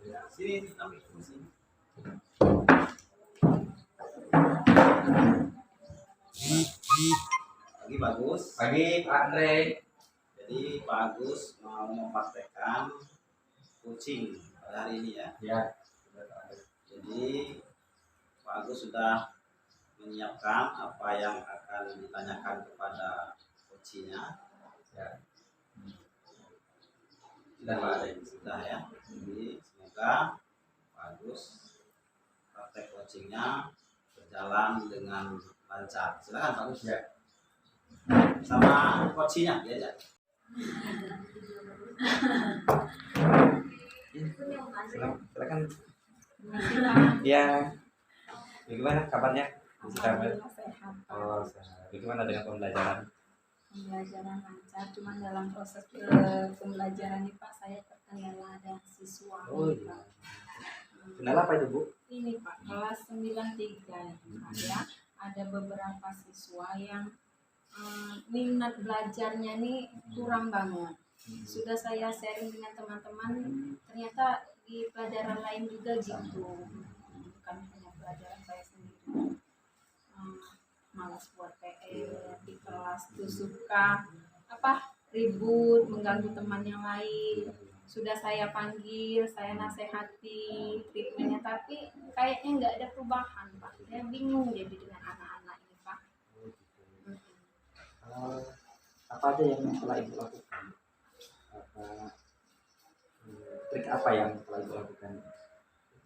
Sini, ambil sini. Pagi bagus. Pagi Pak Andre. Jadi Pak Agus mau mempraktekkan coaching pada hari ini ya. Ya. Jadi Pak Agus sudah menyiapkan apa yang akan ditanyakan kepada coachingnya. Ya. Sudah Pak Andre, sudah ya. Jadi semoga Pak Agus praktek coachingnya berjalan dengan lancar. Silakan Pak Agus. Ya. Sama coachingnya diajak. Silakan. Ya. Bagaimana kabarnya? Alhamdulillah sehat. Oh, sehat. Bagaimana dengan pembelajaran? Pembelajaran lancar, cuma dalam proses pembelajaran ini Pak saya terkendala ada siswa. Oh nih, iya. Pak. Kendala apa itu Bu? Ini Pak kelas 93 ya. Ada beberapa siswa yang minat belajarnya nih kurang banget. Sudah saya sharing dengan teman-teman, ternyata di pelajaran lain juga gitu. Bukan hanya pelajaran saya sendiri. Malas buat PR di kelas tuh suka ribut, mengganggu teman yang lain. Sudah saya panggil, saya nasehati treatmentnya, tapi kayaknya nggak ada perubahan Pak. Saya bingung jadi dengan anak-anak ini Pak. Apa aja yang telah Ibu lakukan? Trik apa yang telah Ibu lakukan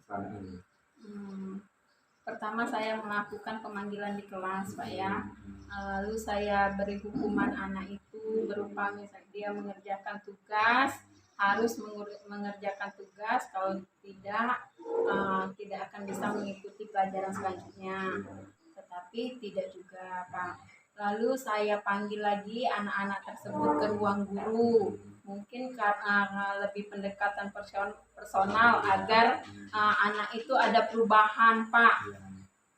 selama ini? Pertama saya melakukan pemanggilan di kelas Pak ya. Lalu saya beri hukuman anak itu berupa misalnya dia mengerjakan tugas, harus mengerjakan tugas, kalau tidak akan bisa mengikuti pelajaran selanjutnya. Tetapi tidak juga Pak. Lalu saya panggil lagi anak-anak tersebut ke ruang guru, mungkin karena lebih pendekatan personal agar anak itu ada perubahan Pak.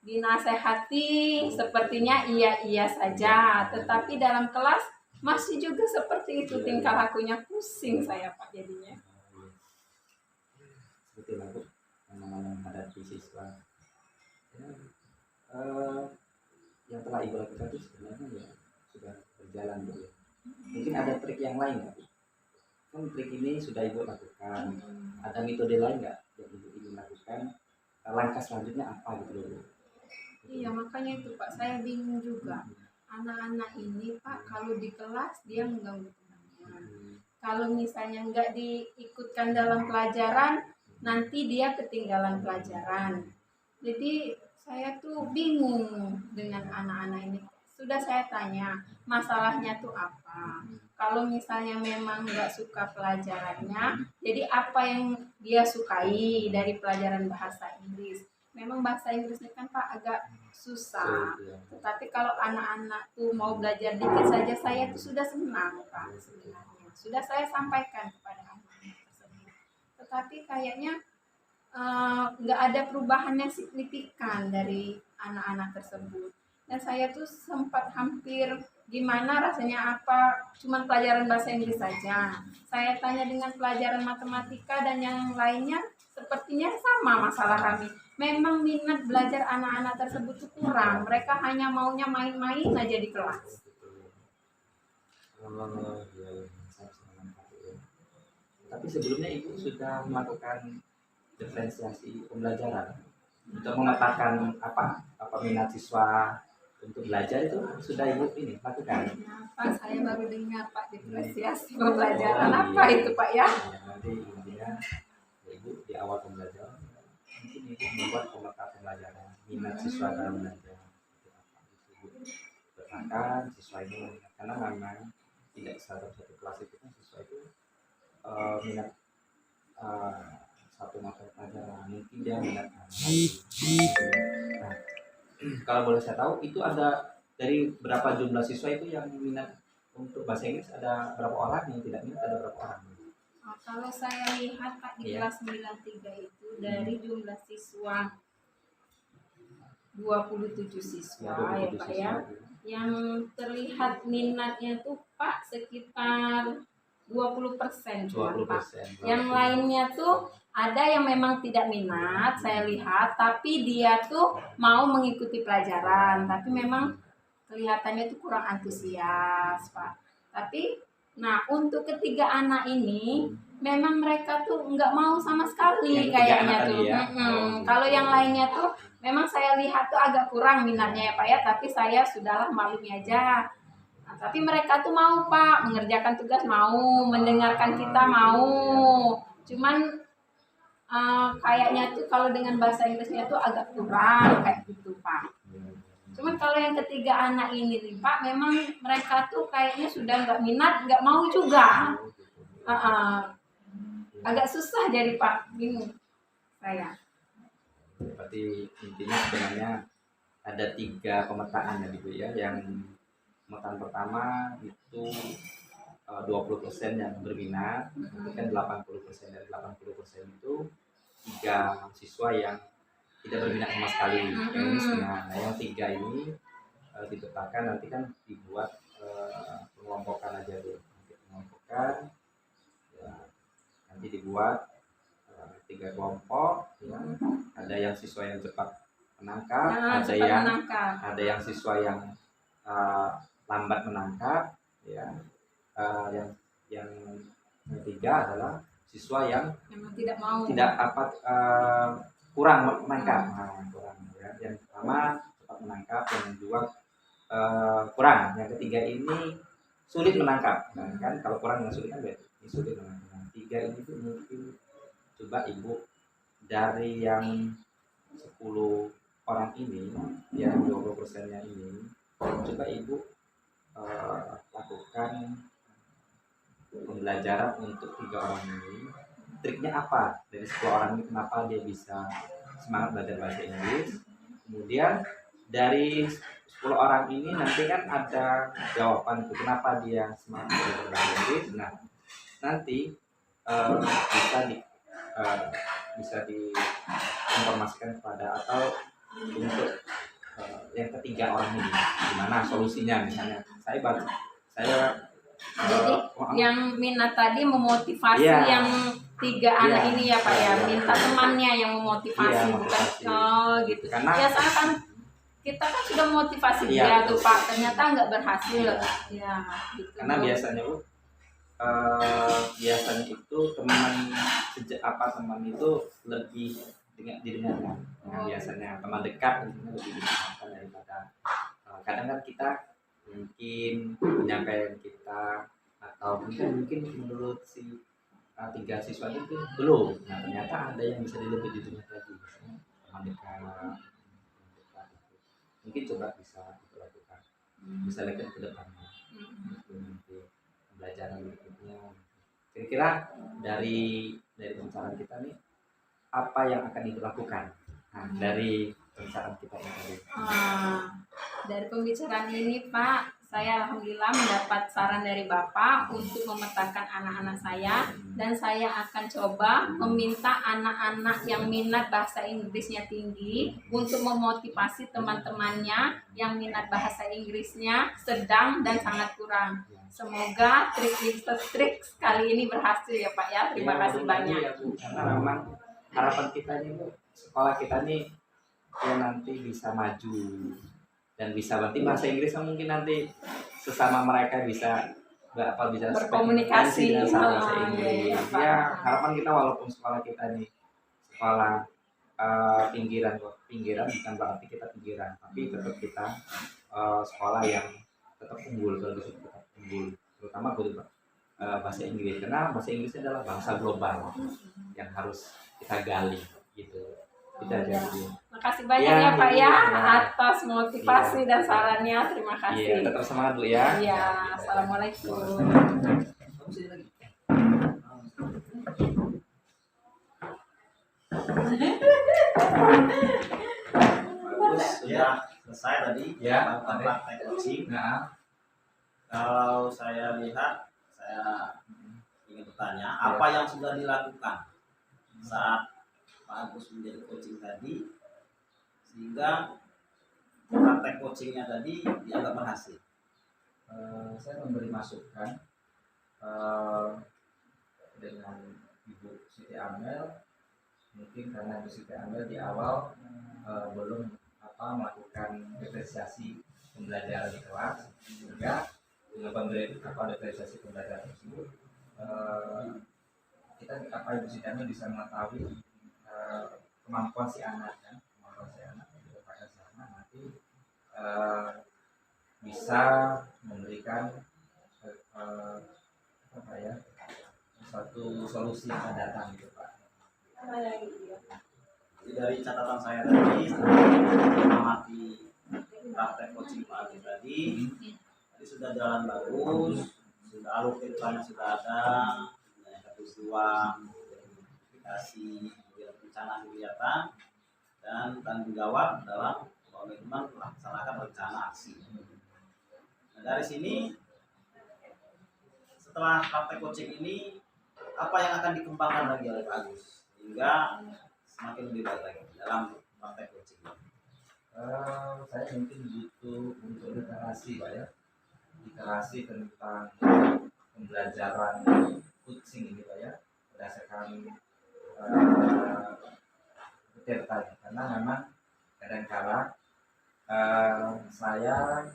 Dinasehati sepertinya iya saja, tetapi dalam kelas masih juga seperti itu, tingkah lakunya. Pusing saya Pak jadinya. Seperti itu yang menghadapi siswa. Yang telah Ibu lakukan itu sebenarnya ya sudah berjalan Bu ya. Mungkin ada trik yang lain nggak Bu? Kan trik ini sudah Ibu lakukan. Ada metode lain nggak yang Ibu lakukan? Langkah selanjutnya apa gitu Bu? Iya makanya itu Pak, saya bingung juga. Anak-anak ini Pak kalau di kelas dia mengganggu temannya. Kalau misalnya nggak diikutkan dalam pelajaran, nanti dia ketinggalan pelajaran. Jadi saya tuh bingung dengan anak-anak ini. Sudah saya tanya masalahnya tuh apa. Kalau misalnya memang nggak suka pelajarannya, jadi apa yang dia sukai dari pelajaran bahasa Inggris? Memang bahasa Inggrisnya kan Pak agak susah. Tetapi kalau anak-anak tuh mau belajar dikit saja, saya tuh sudah senang Pak sebenarnya. Sudah saya sampaikan kepada anak-anak tersebut. Tetapi kayaknya nggak ada perubahan yang signifikan dari anak-anak tersebut. Dan saya tuh sempat hampir gimana rasanya cuman pelajaran bahasa Inggris saja. Saya tanya dengan pelajaran matematika dan yang lainnya sepertinya sama masalah kami. Memang minat belajar anak-anak tersebut tuh kurang. Mereka hanya maunya main-main aja di kelas. Tapi sebelumnya Ibu sudah melakukan diferensiasi pembelajaran untuk memetakan apa minat siswa untuk belajar, itu sudah Ibu ini lakukan? Pak, saya baru dengar Pak diferensiasi pembelajaran. Apa itu Pak ya? Nanti intinya Ibu di awal pembelajaran mungkin Ibu membuat pemetaan pembelajaran minat siswa dalam belajar. Petakan siswa ini, karena memang tidak satu kelas itu kan siswa itu minat satu mata pelajaran, mungkin dia minat. Nah, kalau boleh saya tahu itu ada dari berapa jumlah siswa itu yang minat untuk bahasa Inggris, ada berapa orang, yang tidak minat ada berapa orang? Kalau saya lihat Pak di kelas 93 itu dari jumlah siswa 27 siswa ya Pak ya. Yang terlihat minatnya tuh Pak sekitar 20% cuma Pak. Yang lainnya tuh Ada yang memang tidak minat, saya lihat, tapi dia tuh mau mengikuti pelajaran, tapi memang kelihatannya tuh kurang antusias, Pak. Tapi, nah untuk ketiga anak ini, memang mereka tuh nggak mau sama sekali Yang ketiga kayaknya anak tuh. tadi ya? Kalau yang lainnya tuh, memang saya lihat tuh agak kurang minatnya ya Pak ya, tapi saya sudahlah maklumi aja. Nah, tapi mereka tuh mau Pak, mengerjakan tugas mau, mendengarkan kita mau. Cuman kayaknya tuh kalau dengan bahasa Inggrisnya tuh agak kurang kayak gitu Pak. Cuman kalau yang ketiga anak ini nih Pak, memang mereka tuh kayaknya sudah nggak minat, nggak mau juga. Agak susah jadi Pak, bingung saya. Berarti intinya sebenarnya ada 3 pemetaan ya gitu ya. Yang pemetaan pertama itu 20% yang berminat, nanti kan 80%, dari 80% itu 3 siswa yang tidak berminat sama sekali, yang ini setengah. Nah yang 3 ini dipetakan, nanti kan dibuat pengelompokan aja tuh, nanti pengelompokan ya, nanti dibuat 3 kelompok ya. Ada yang siswa yang cepat menangkap, ada yang siswa yang lambat menangkap ya. Yang ketiga adalah siswa yang memang tidak mau, kurang menangkap. Kurang ya. Yang pertama cepat menangkap, yang kedua kurang, yang ketiga ini sulit menangkap. Nah, kan kalau kurang dan sulit kan beda. Ini sulit menangkap. Nah, 3 ini tuh mungkin coba Ibu dari yang 10 orang ini, yang 20%-nya ini, coba Ibu lakukan pembelajaran untuk 3 orang ini. Triknya apa dari 10 orang ini, kenapa dia bisa semangat belajar bahasa Inggris? Kemudian dari 10 orang ini nanti kan ada jawaban itu kenapa dia semangat belajar bahasa Inggris. Nah nanti bisa diinformasikan kepada, atau untuk yang ketiga orang ini gimana solusinya. Misalnya jadi yang minat tadi memotivasi yang 3 anak ini ya Pak ya, minta temannya yang memotivasi, bukan gitu. Karena biasanya kan kita kan sudah motivasi dia tuh Pak, ternyata nggak berhasil ya gitu. Karena biasanya itu teman itu lebih didengarkan. Nah, biasanya teman dekat itu lebih didengarkan daripada kadang kan kita mungkin penyampaian kita, atau mungkin menurut si 3 siswa itu belum. Nah ternyata ada yang bisa lebih didengar lagi, teman dekat. Mungkin coba bisa dilakukan, bisa lihat ke depannya. Nanti pembelajaran berikutnya. Kira-kira dari pembicaraan kita nih, apa yang akan dilakukan? Nah, dari pembicaraan kita ini tadi. Dari pembicaraan ini Pak, saya alhamdulillah mendapat saran dari Bapak untuk memetakan anak-anak saya, dan saya akan coba meminta anak-anak yang minat bahasa Inggrisnya tinggi untuk memotivasi teman-temannya yang minat bahasa Inggrisnya sedang dan sangat kurang. Semoga trik kali ini berhasil ya Pak ya. Terima kasih banyak. Ya, Bu. Karena memang harapan kita ini Bu, sekolah kita nih ya nanti bisa maju dan bisa berarti bahasa Inggris mungkin nanti sesama mereka bisa berkomunikasi dengan bahasa Inggris. Ya harapan kita, walaupun sekolah kita nih sekolah pinggiran bukan berarti kita pinggiran, tapi tetap kita sekolah yang tetap unggul, terutama bahasa Inggris, karena bahasa Inggris adalah bahasa global yang harus kita gali gitu. Kita makasih banyak ya Pak ya atas motivasi dan sarannya. Terima kasih. Tetap semangat Bu ya. Iya, assalamualaikum. Bagus, sudah selesai tadi ya praktek coaching. Kalau saya lihat, saya ingin bertanya, apa yang sudah dilakukan saat Pak Agus menjadi coaching tadi sehingga praktek coachingnya tadi dianggap berhasil? Saya memberi masukan dengan Ibu Siti Amel mungkin karena Bu Siti Anda di awal belum melakukan diferensiasi pembelajaran di kelas, sehingga dengan pemberian diferensiasi pembelajaran tersebut kita Ibu Siti Anda bisa mengetahui kemampuan si anak kan, pada sana nanti bisa memberikan suatu solusi yang akan datang gitu Pak. Jadi dari catatan saya tadi, mengamati praktek coaching Pak Agus tadi sudah jalan bagus, sudah alur kehidupannya sudah ada, peristiwa, identifikasi, perencanaan kegiatan, dan tanggung jawab dalam komitmen melaksanakan rencana aksi. Nah, dari sini setelah praktek coaching ini apa yang akan dikembangkan lagi oleh Pak Agus hingga semakin lebih baik lagi dalam praktek coaching? Saya mungkin butuh untuk literasi Pak ya, literasi tentang pembelajaran coaching ini Pak ya, berdasarkan detail, karena memang kadang-kala saya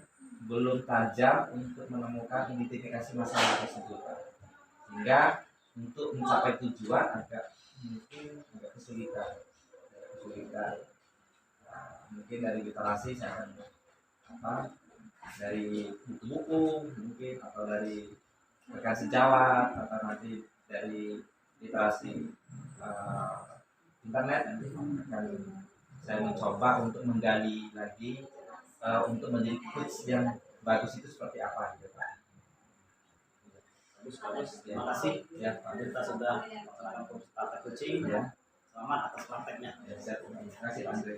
belum tajam untuk menemukan identifikasi masalah tersebut Pak. Sehingga untuk mencapai tujuan mungkin agak kesulitan. Mungkin dari literasi saya akan dari buku-buku mungkin, atau dari rekan sejawat, atau nanti dari literasi internet, nanti akan saya mencoba untuk menggali lagi untuk menjadi coach yang bagus itu seperti apa gitu Pak. Bagus. Terima kasih ya Pak, kita sudah melaksanakan praktek coaching ya. Selamat atas prakteknya. Ya, terima kasih Pak Andre.